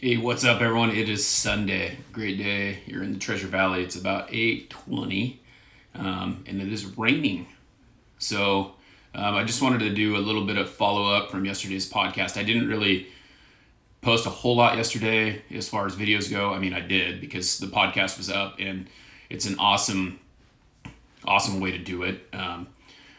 Hey, what's up, everyone? It is Sunday. Great day. You're in the Treasure Valley. It's about 8:20, and it is raining. So I just wanted to do a little bit of follow up from yesterday's podcast. I didn't really post a whole lot yesterday as far as videos go. I mean, I did because the podcast was up, and it's an awesome way to do it.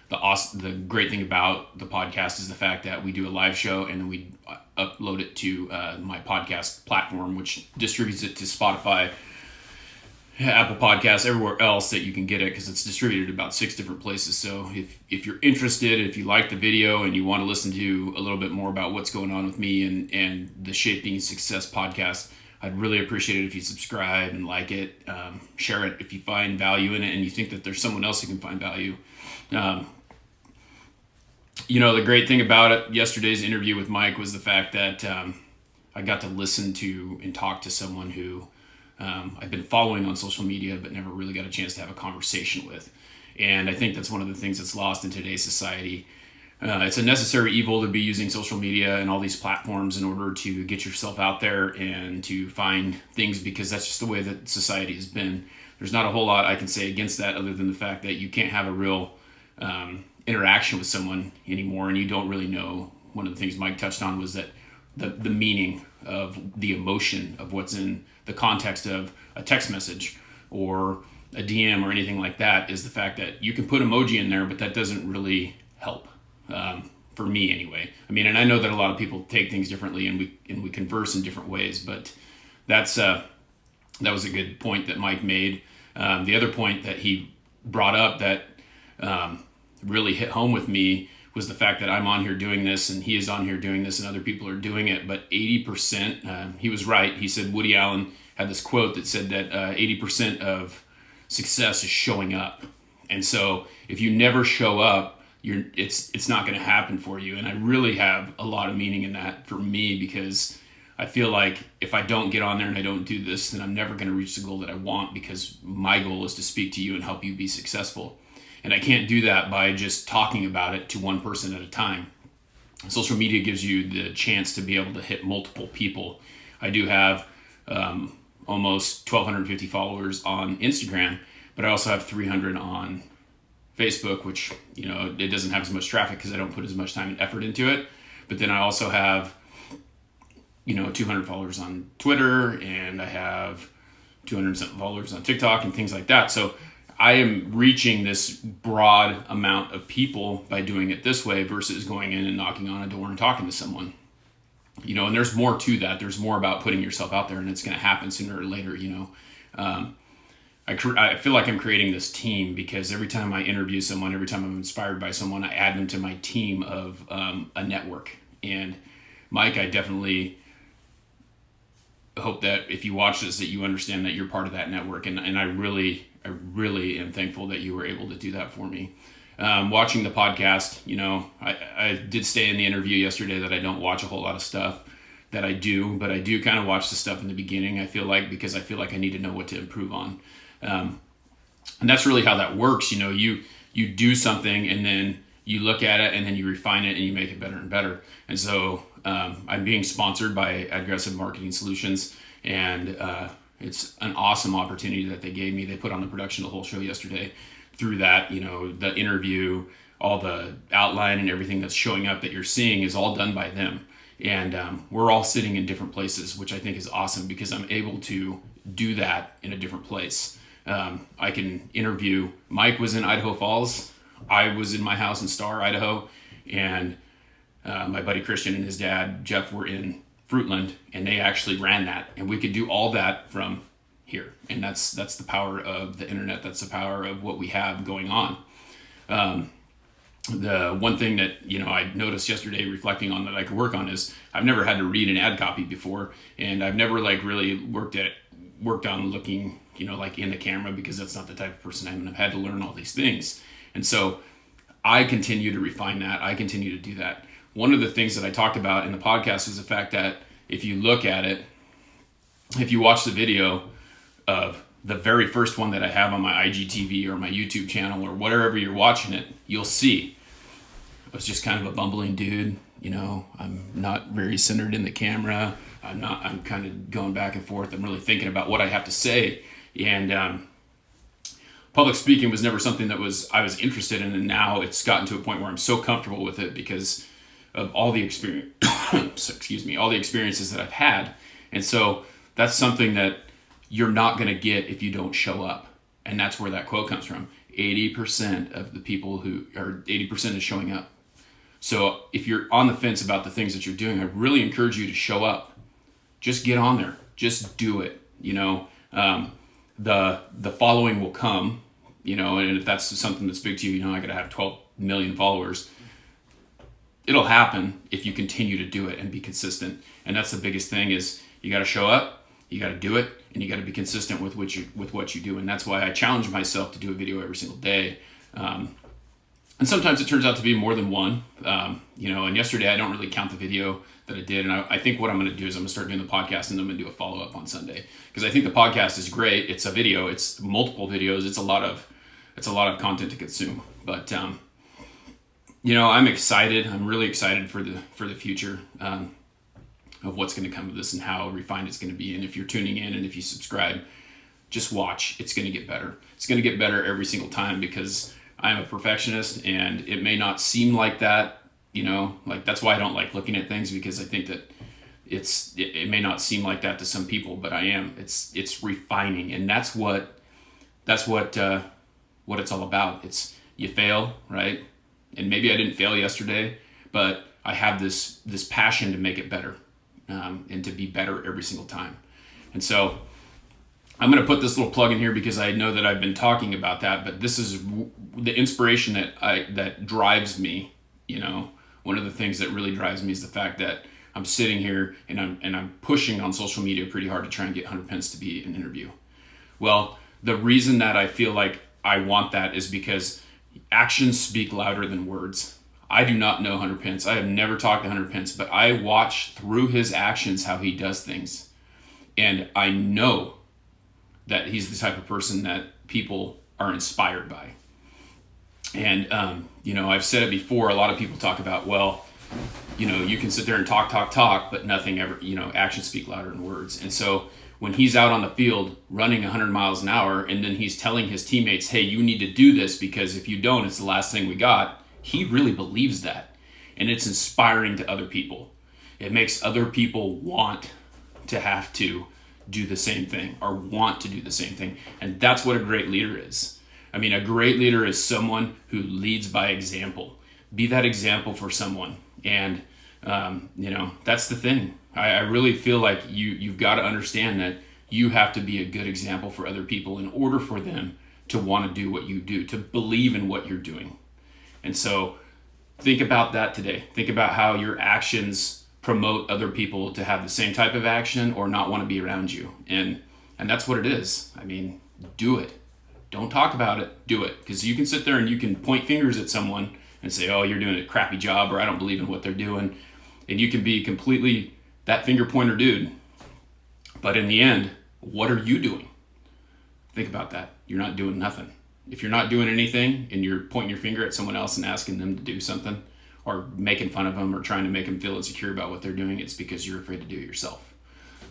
The great thing about the podcast is the fact that we do a live show and then we upload it to my podcast platform, which distributes it to Spotify, Apple Podcasts, everywhere else that you can get it, because it's distributed about 6 different places. So if you're interested, if you like the video and you want to listen to a little bit more about what's going on with me and the Shaping Success podcast, I'd really appreciate it if you subscribe and like it, share it if you find value in it and you think that there's someone else who can find value. The great thing about it, yesterday's interview with Mike, was the fact that I got to listen to and talk to someone who I've been following on social media but never really got a chance to have a conversation with. And I think that's one of the things that's lost in today's society. It's a necessary evil to be using social media and all these platforms in order to get yourself out there and to find things, because that's just the way that society has been. There's not a whole lot I can say against that other than the fact that you can't have a real interaction with someone anymore, and you don't really know. One of the things Mike touched on was that the meaning of the emotion of what's in the context of a text message or a DM or anything like that is the fact that you can put emoji in there, but that doesn't really help, for me anyway. I mean, and I know that a lot of people take things differently and we converse in different ways, but that was a good point that Mike made. The other point that he brought up that really hit home with me was the fact that I'm on here doing this and he is on here doing this and other people are doing it, but 80%, he was right. He said Woody Allen had this quote that said that 80% of success is showing up. And so if you never show up, it's not going to happen for you. And I really have a lot of meaning in that for me, because I feel like if I don't get on there and I don't do this, then I'm never going to reach the goal that I want, because my goal is to speak to you and help you be successful. And I can't do that by just talking about it to one person at a time. Social media gives you the chance to be able to hit multiple people. I do have almost 1,250 followers on Instagram, but I also have 300 on Facebook, which, it doesn't have as much traffic because I don't put as much time and effort into it. But then I also have, 200 followers on Twitter, and I have 200 followers on TikTok and things like that. So I am reaching this broad amount of people by doing it this way versus going in and knocking on a door and talking to someone. And there's more to that. There's more about putting yourself out there, and it's going to happen sooner or later. I feel like I'm creating this team, because every time I interview someone, every time I'm inspired by someone, I add them to my team of a network. And Mike, I definitely hope that if you watch this, that you understand that you're part of that network. And I really am thankful that you were able to do that for me. Watching the podcast, I did say in the interview yesterday that I don't watch a whole lot of stuff that I do, but I do kind of watch the stuff in the beginning, I feel like, because I feel like I need to know what to improve on. And that's really how that works. You do something and then you look at it and then you refine it and you make it better and better. And so I'm being sponsored by Aggressive Marketing Solutions, and it's an awesome opportunity that they gave me. They put on the production of the whole show yesterday. Through that, the interview, all the outline and everything that's showing up that you're seeing is all done by them. And we're all sitting in different places, which I think is awesome, because I'm able to do that in a different place. I can interview. Mike was in Idaho Falls. I was in my house in Star, Idaho. And my buddy Christian and his dad, Jeff, were in Fruitland, and they actually ran that. And we could do all that from here. And that's the power of the internet. That's the power of what we have going on. The one thing that, I noticed yesterday reflecting on that I could work on is I've never had to read an ad copy before. And I've never really worked on looking, in the camera, because that's not the type of person I am, and I've had to learn all these things. And so I continue to refine that. I continue to do that. One of the things that I talked about in the podcast is the fact that if you look at it, if you watch the video of the very first one that I have on my IGTV or my YouTube channel or wherever you're watching it, you'll see I was just kind of a bumbling dude. I'm not very centered in the camera. I'm kind of going back and forth. I'm really thinking about what I have to say. And public speaking was never something that I was interested in. And now it's gotten to a point where I'm so comfortable with it because of all the experience, all the experiences that I've had. And so that's something that you're not going to get if you don't show up. And that's where that quote comes from. 80% of the people 80% is showing up. So if you're on the fence about the things that you're doing, I really encourage you to show up. Just get on there. Just do it. The following will come, and if that's something that's big to you, I got to have 12 million followers. It'll happen if you continue to do it and be consistent. And that's the biggest thing is you got to show up, you got to do it, and you got to be consistent with what you do. And that's why I challenge myself to do a video every single day. And sometimes it turns out to be more than one. And yesterday I don't really count the video that I did. And I think what I'm going to do is I'm going to start doing the podcast and then I'm going to do a follow-up on Sunday. Because I think the podcast is great. It's a video. It's multiple videos. It's a lot of content to consume. But I'm excited. I'm really excited for the future of what's going to come of this and how refined it's going to be. And if you're tuning in and if you subscribe, just watch. It's going to get better. It's going to get better every single time because I'm a perfectionist and it may not seem like that, that's why I don't like looking at things because I think that it may not seem like that to some people, but I am. It's refining, and that's what it's all about. It's you fail, right? And maybe I didn't fail yesterday, but I have this passion to make it better and to be better every single time. And so I'm going to put this little plug in here because I know that I've been talking about that, but this is the inspiration that drives me. One of the things that really drives me is the fact that I'm sitting here and I'm pushing on social media pretty hard to try and get Hunter Pence to be an interview. Well, the reason that I feel like I want that is because actions speak louder than words. I do not know Hunter Pence. I have never talked to Hunter Pence, but I watch through his actions how he does things. And I know that he's the type of person that people are inspired by. And, I've said it before, a lot of people talk about, you can sit there and talk, but nothing ever, actions speak louder than words. And so when he's out on the field running 100 miles an hour and then he's telling his teammates, hey, you need to do this because if you don't, it's the last thing we got. He really believes that. And it's inspiring to other people. It makes other people want to have to do the same thing or want to do the same thing. And that's what a great leader is. A great leader is someone who leads by example. Be that example for someone. And, that's the thing. I really feel like you've got to understand that you have to be a good example for other people in order for them to want to do what you do, to believe in what you're doing. And so think about that today. Think about how your actions promote other people to have the same type of action or not want to be around you. And that's what it is. Do it. Don't talk about it. Do it. Because you can sit there and you can point fingers at someone and say, oh, you're doing a crappy job, or I don't believe in what they're doing. And you can be completely that finger pointer dude. But in the end, what are you doing? Think about that. You're not doing nothing. If you're not doing anything and you're pointing your finger at someone else and asking them to do something or making fun of them or trying to make them feel insecure about what they're doing, it's because you're afraid to do it yourself.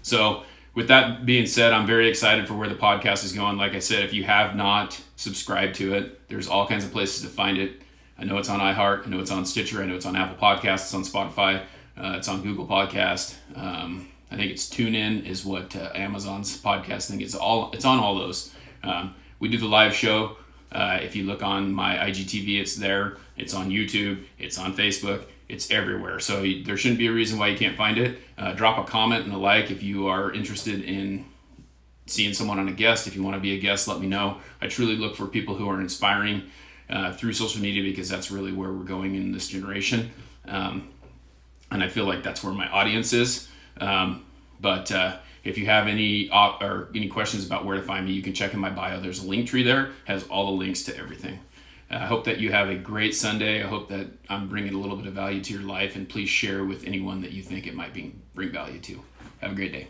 So with that being said, I'm very excited for where the podcast is going. Like I said, if you have not subscribed to it, there's all kinds of places to find it. I know it's on iHeart. I know it's on Stitcher. I know it's on Apple Podcasts. It's on Spotify. It's on Google Podcast. I think it's TuneIn is what Amazon's podcast thing is. It's on all those. We do the live show. If you look on my IGTV, it's there. It's on YouTube. It's on Facebook. It's everywhere. So there shouldn't be a reason why you can't find it. Drop a comment and a like if you are interested in seeing someone on a guest. If you want to be a guest, let me know. I truly look for people who are inspiring through social media because that's really where we're going in this generation. And I feel like that's where my audience is. But if you have any questions about where to find me, you can check in my bio. There's a link tree there. It has all the links to everything. I hope that you have a great Sunday. I hope that I'm bringing a little bit of value to your life, and please share with anyone that you think it might bring value to. Have a great day.